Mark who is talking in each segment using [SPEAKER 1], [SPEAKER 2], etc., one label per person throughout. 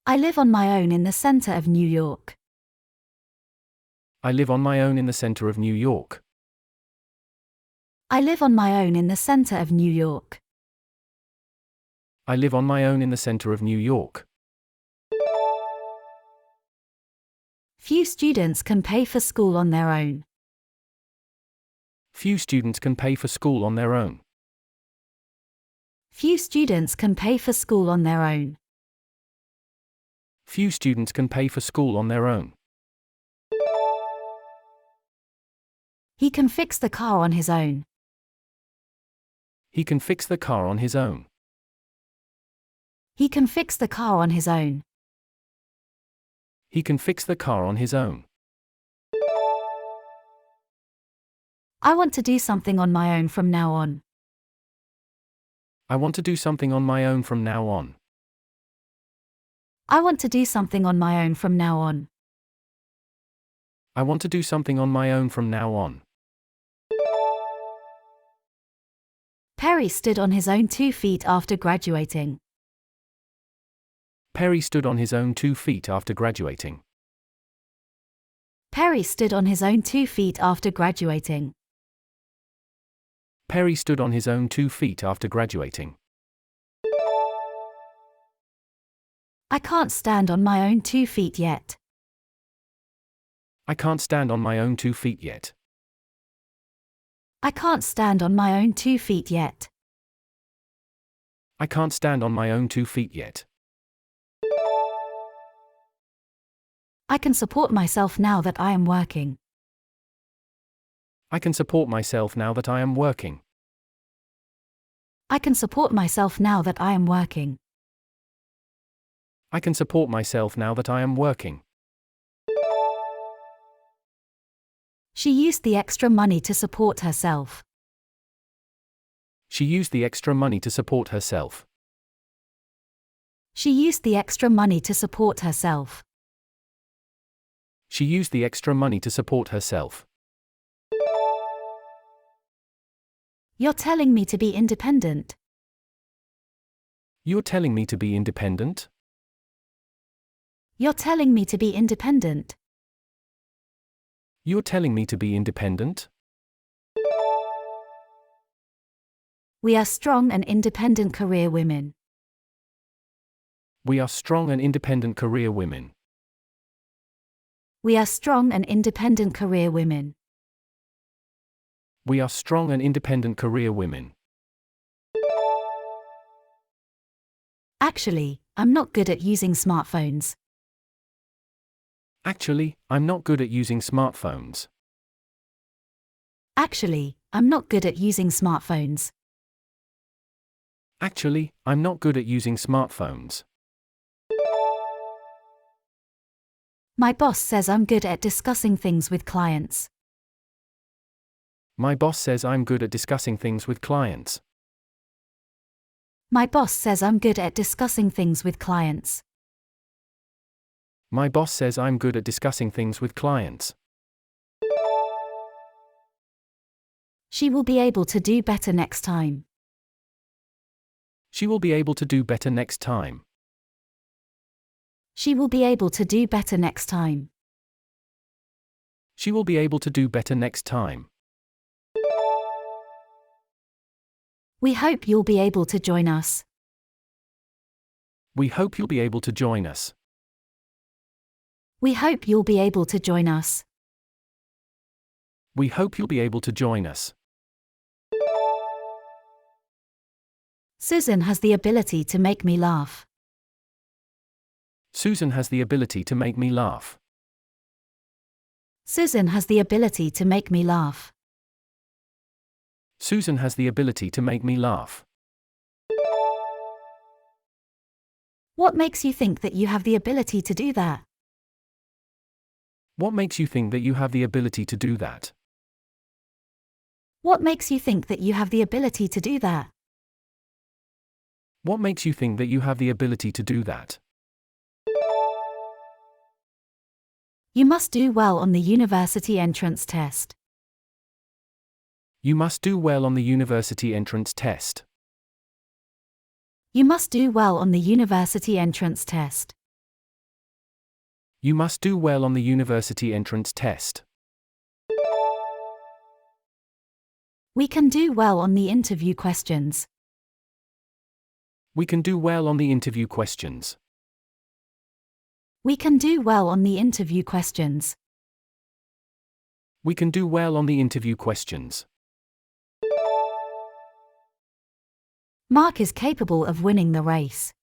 [SPEAKER 1] I live on my own in the center of New York.
[SPEAKER 2] I live on my own in the center of New York.
[SPEAKER 1] I live on my own in the center of New York.
[SPEAKER 2] I live on my own in the center of New York.
[SPEAKER 1] Few students can pay for school on their own.
[SPEAKER 2] Few students can pay for school on their own.
[SPEAKER 1] Few students can pay for school on their own.
[SPEAKER 2] Few students can pay for school on their own.
[SPEAKER 1] He can fix the car on his own.
[SPEAKER 2] He can fix the car on his own.
[SPEAKER 1] He can fix the car on his own.
[SPEAKER 2] He can fix the car on his own.
[SPEAKER 1] I want to do something on my own from now on.
[SPEAKER 2] I want to do something on my own from now on.
[SPEAKER 1] I want to do something on my own from now on.
[SPEAKER 2] I want to do something on my own from now on.
[SPEAKER 1] Perry stood on his own 2 feet after graduating.
[SPEAKER 2] Perry stood on his own 2 feet after graduating.
[SPEAKER 1] Perry stood on his own 2 feet after graduating.
[SPEAKER 2] Perry stood on his own 2 feet after graduating.
[SPEAKER 1] I can't stand on my own 2 feet yet.
[SPEAKER 2] I can't stand on my own 2 feet yet.
[SPEAKER 1] I can't stand on my own 2 feet yet.
[SPEAKER 2] I can't stand on my own 2 feet yet.
[SPEAKER 1] I can support myself now that I am working.
[SPEAKER 2] I can support myself now that I am working.
[SPEAKER 1] I can support myself now that I am working.
[SPEAKER 2] I can support myself now that I am working.
[SPEAKER 1] She used the extra money to support herself.
[SPEAKER 2] She used the extra money to support herself.
[SPEAKER 1] She used the extra money to support herself.
[SPEAKER 2] She used the extra money to support herself.
[SPEAKER 1] You're telling me to be independent.
[SPEAKER 2] You're telling me to be independent?
[SPEAKER 1] You're telling me to be independent.
[SPEAKER 2] You're telling me to be independent?
[SPEAKER 1] We are strong and independent career women.
[SPEAKER 2] We are strong and independent career women.
[SPEAKER 1] We are strong and independent career women.
[SPEAKER 2] We are strong and independent career women.
[SPEAKER 1] Actually, I'm not good at using smartphones.
[SPEAKER 2] Actually, I'm not good at using smartphones.
[SPEAKER 1] Actually, I'm not good at using smartphones.
[SPEAKER 2] Actually, I'm not good at using smartphones.
[SPEAKER 1] My boss says I'm good at discussing things with clients.
[SPEAKER 2] My boss says I'm good at discussing things with clients.
[SPEAKER 1] My boss says I'm good at discussing things with clients.
[SPEAKER 2] My boss says I'm good at discussing things with clients.
[SPEAKER 1] She will be able to do better next time.
[SPEAKER 2] She will be able to do better next time.
[SPEAKER 1] She will be able to do better next time.
[SPEAKER 2] She will be able to do better next time.
[SPEAKER 1] We hope you'll be able to join us.
[SPEAKER 2] We hope you'll be able to join us.
[SPEAKER 1] We hope you'll be able to join us.
[SPEAKER 2] We hope you'll be able to join us.
[SPEAKER 1] Susan has the ability to make me laugh.
[SPEAKER 2] Susan has the ability to make me laugh.
[SPEAKER 1] Susan has the ability to make me laugh.
[SPEAKER 2] Susan has the ability to make me laugh.
[SPEAKER 1] What makes you think that you have the ability to do that?
[SPEAKER 2] What makes you think that you have the ability to do that?
[SPEAKER 1] What makes you think that you have the ability to do that?
[SPEAKER 2] What makes you think that you have the ability to do that?
[SPEAKER 1] You must do well on the university entrance test.
[SPEAKER 2] You must do well on the university entrance test.
[SPEAKER 1] You must do well on the university entrance test.
[SPEAKER 2] You must do well on the university entrance test.
[SPEAKER 1] We can do well on the interview questions.
[SPEAKER 2] We can do well on the interview questions.
[SPEAKER 1] We can do well on the interview questions.
[SPEAKER 2] We can do well on the interview questions.
[SPEAKER 1] Mark is capable of winning the race.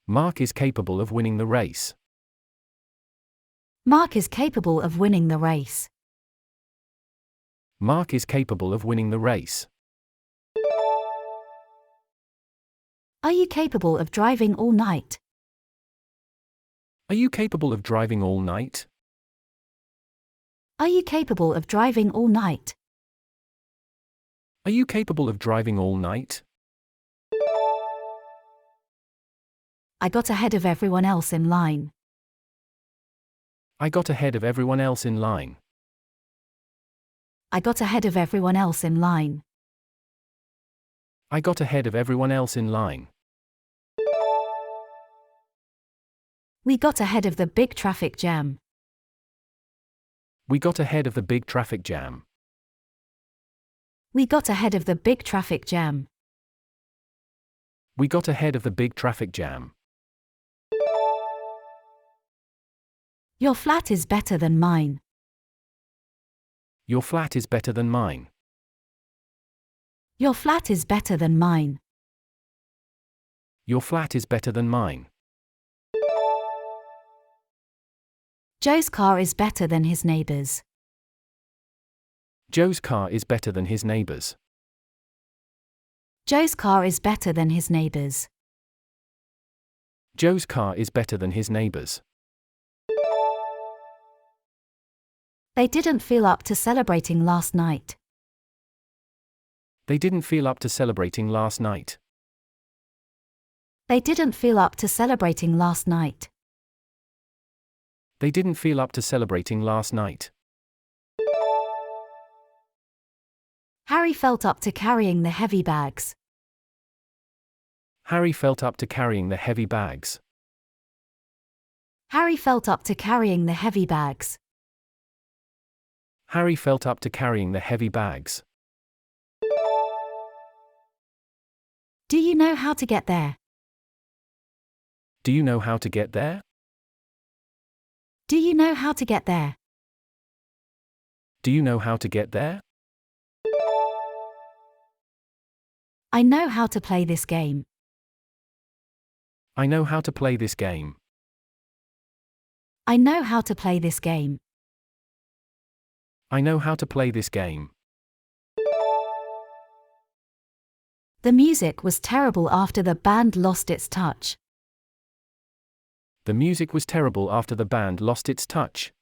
[SPEAKER 2] Mark is capable of winning the race.
[SPEAKER 1] Mark is capable of winning the race.
[SPEAKER 2] Mark is capable of winning the race.
[SPEAKER 1] Are you capable of driving all night?
[SPEAKER 2] Are you capable of driving all night?
[SPEAKER 1] Are you capable of driving all night?
[SPEAKER 2] Are you capable of driving all night?
[SPEAKER 1] I got ahead of everyone else in line.
[SPEAKER 2] I got ahead of everyone else in line.
[SPEAKER 1] I got ahead of everyone else in line.
[SPEAKER 2] I got ahead of everyone else in line.
[SPEAKER 1] We got ahead of the big traffic jam.
[SPEAKER 2] We got ahead of the big traffic jam.
[SPEAKER 1] We got ahead of the big traffic jam.
[SPEAKER 2] We got ahead of the big traffic jam.
[SPEAKER 1] Your flat is better than mine.
[SPEAKER 2] Your flat is better than mine.
[SPEAKER 1] Your flat is better than mine.
[SPEAKER 2] Your flat is better than mine.
[SPEAKER 1] Joe's car is better than his neighbor's.
[SPEAKER 2] Joe's car is better than his neighbor's.
[SPEAKER 1] Joe's car is better than his neighbor's.
[SPEAKER 2] Joe's car is better than his neighbor's.
[SPEAKER 1] They didn't feel up to celebrating last night.
[SPEAKER 2] They didn't feel up to celebrating last night.
[SPEAKER 1] They didn't feel up to celebrating last night.
[SPEAKER 2] They didn't feel up to celebrating last night.
[SPEAKER 1] Harry felt up to carrying the heavy bags.
[SPEAKER 2] Harry felt up to carrying the heavy bags.
[SPEAKER 1] Harry felt up to carrying the heavy bags.
[SPEAKER 2] Harry felt up to carrying the heavy bags.
[SPEAKER 1] Do you know how to get there?
[SPEAKER 2] Do you know how to get there?
[SPEAKER 1] Do you know how to get there?
[SPEAKER 2] Do you know how to get there?
[SPEAKER 1] I know how to play this game.
[SPEAKER 2] I know how to play this game.
[SPEAKER 1] I know how to play this game.
[SPEAKER 2] I know how to play this game.
[SPEAKER 1] The music was terrible after the band lost its touch.
[SPEAKER 2] The music was terrible after the band lost its touch.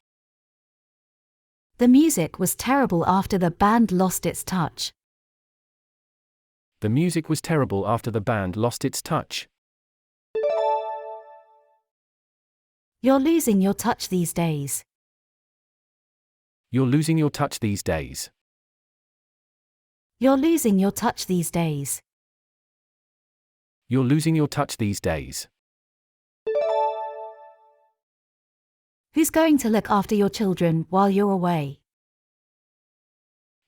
[SPEAKER 1] The music was terrible after the band lost its touch.
[SPEAKER 2] The music was terrible after the band lost its touch.
[SPEAKER 1] You're losing your touch these days.
[SPEAKER 2] You're losing your touch these days.
[SPEAKER 1] You're losing your touch these days.
[SPEAKER 2] You're losing your touch these days.
[SPEAKER 1] Who's going to look after your children while you're away?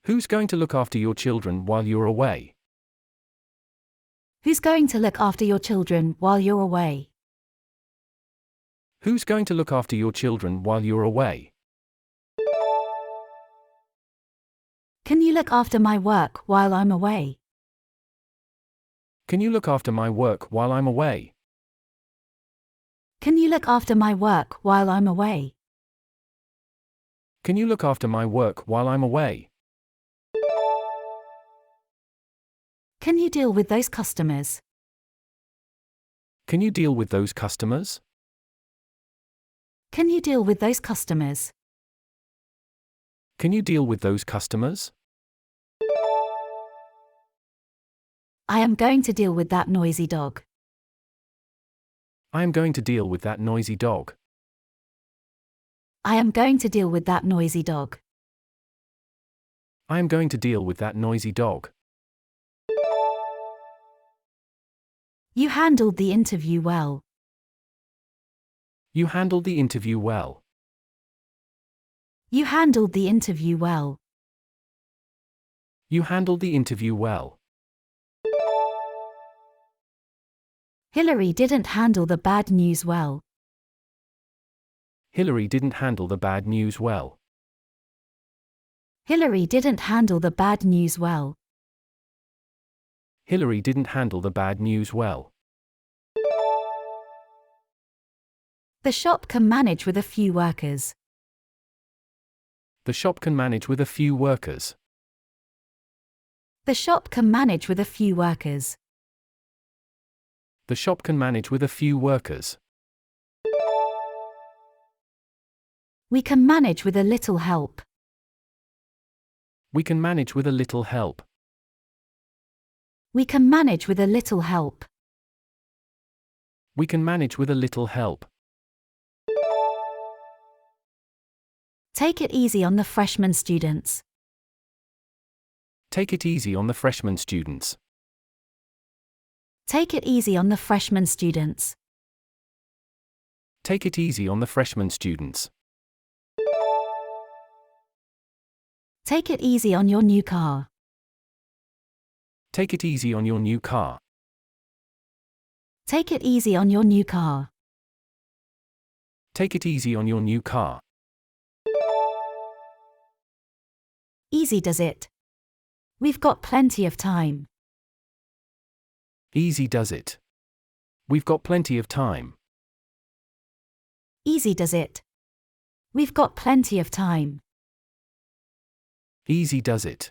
[SPEAKER 2] Who's going to look after your children while you're away?
[SPEAKER 1] Who's going to look after your children while you're away?
[SPEAKER 2] Who's going to look after your children while you're away?
[SPEAKER 1] Can you look after my work while I'm away?
[SPEAKER 2] Can you look after my work while I'm away?
[SPEAKER 1] Can you look after my work while I'm away?
[SPEAKER 2] Can you look after my work while I'm away?
[SPEAKER 1] Can you deal with those customers?
[SPEAKER 2] Can you deal with those customers?
[SPEAKER 1] Can you deal with those customers?
[SPEAKER 2] Can you deal with those customers?
[SPEAKER 1] I am going to deal with that noisy dog.
[SPEAKER 2] I am going to deal with that noisy dog.
[SPEAKER 1] I am going to deal with that noisy dog.
[SPEAKER 2] I am going to deal with that noisy dog.
[SPEAKER 1] You handled the interview well.
[SPEAKER 2] You handled the interview well.
[SPEAKER 1] You handled the interview well.
[SPEAKER 2] You handled the interview well.
[SPEAKER 1] Hillary didn't handle the bad news well.
[SPEAKER 2] Hillary didn't handle the bad news well.
[SPEAKER 1] Hillary didn't handle the bad news well.
[SPEAKER 2] Hillary didn't handle the bad news well.
[SPEAKER 1] The shop can manage with a few workers.
[SPEAKER 2] The shop can manage with a few workers.
[SPEAKER 1] The shop can manage with a few workers.
[SPEAKER 2] The shop can manage with a few workers.
[SPEAKER 1] We can manage with a little help.
[SPEAKER 2] We can manage with a little help.
[SPEAKER 1] We can manage with a little help.
[SPEAKER 2] We can manage with a little help.
[SPEAKER 1] Take it easy on the freshman students.
[SPEAKER 2] Take it easy on the freshman students.
[SPEAKER 1] Take it easy on the freshman students.
[SPEAKER 2] Take it easy on the freshman students.
[SPEAKER 1] Take it easy on your new car.
[SPEAKER 2] Take it easy on your new car.
[SPEAKER 1] Take it easy on your new car.
[SPEAKER 2] Take it easy on your new car.
[SPEAKER 1] Easy does it. We've got plenty of time.
[SPEAKER 2] Easy does it. We've got plenty of time.
[SPEAKER 1] Easy does it. We've got plenty of time.
[SPEAKER 2] Easy does it.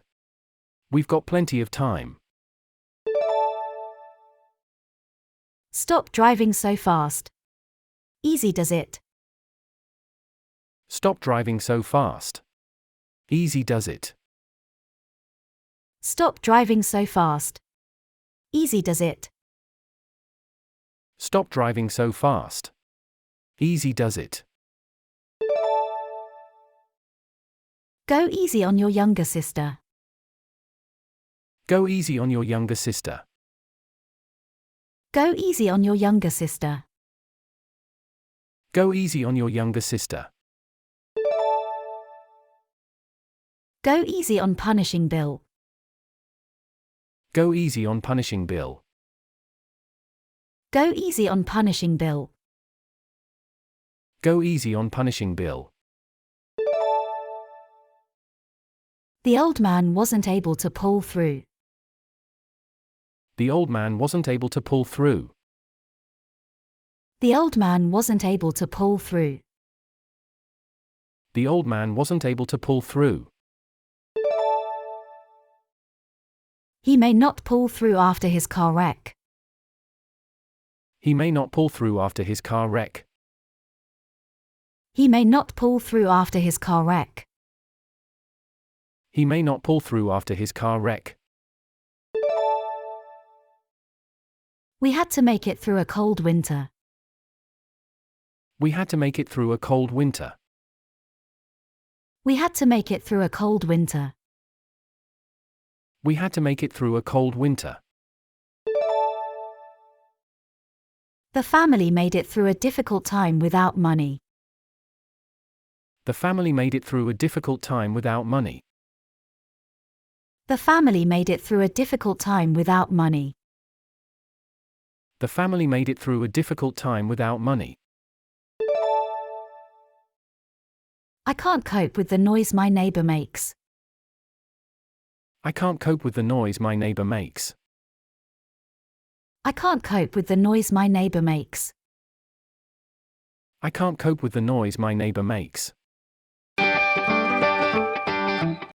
[SPEAKER 2] We've got plenty of time.
[SPEAKER 1] Stop driving so fast. Easy does it.
[SPEAKER 2] Stop driving so fast. Easy does it.
[SPEAKER 1] Stop driving so fast. Easy does it.
[SPEAKER 2] Stop driving so fast. Easy does it.
[SPEAKER 1] Go easy on your younger sister.
[SPEAKER 2] Go easy on your younger sister.
[SPEAKER 1] Go easy on your younger sister.
[SPEAKER 2] Go easy on your younger sister.
[SPEAKER 1] Go easy on punishing Bill.
[SPEAKER 2] Go easy on punishing Bill.
[SPEAKER 1] Go easy on punishing Bill.
[SPEAKER 2] Go easy on punishing Bill.
[SPEAKER 1] The old man wasn't able to pull through.
[SPEAKER 2] The old man wasn't able to pull through.
[SPEAKER 1] The old man wasn't able to pull through.
[SPEAKER 2] The old man wasn't able to pull through.
[SPEAKER 1] He may not pull through after his car wreck.
[SPEAKER 2] He may not pull through after his car wreck.
[SPEAKER 1] He may not pull through after his car wreck.
[SPEAKER 2] He may not pull through after his car wreck.
[SPEAKER 1] We had to make it through a cold winter.
[SPEAKER 2] We had to make it through a cold winter.
[SPEAKER 1] We had to make it through a cold winter.
[SPEAKER 2] We had to make it through a cold winter.
[SPEAKER 1] The family made it through a difficult time without money.
[SPEAKER 2] The family made it through a difficult time without money.
[SPEAKER 1] The family made it through a difficult time without money.
[SPEAKER 2] The family made it through a difficult time without money.
[SPEAKER 1] I can't cope with the noise my neighbor makes.
[SPEAKER 2] I can't cope with the noise my neighbor makes.
[SPEAKER 1] I can't cope with the noise my neighbor makes.
[SPEAKER 2] I can't cope with the noise my neighbor makes.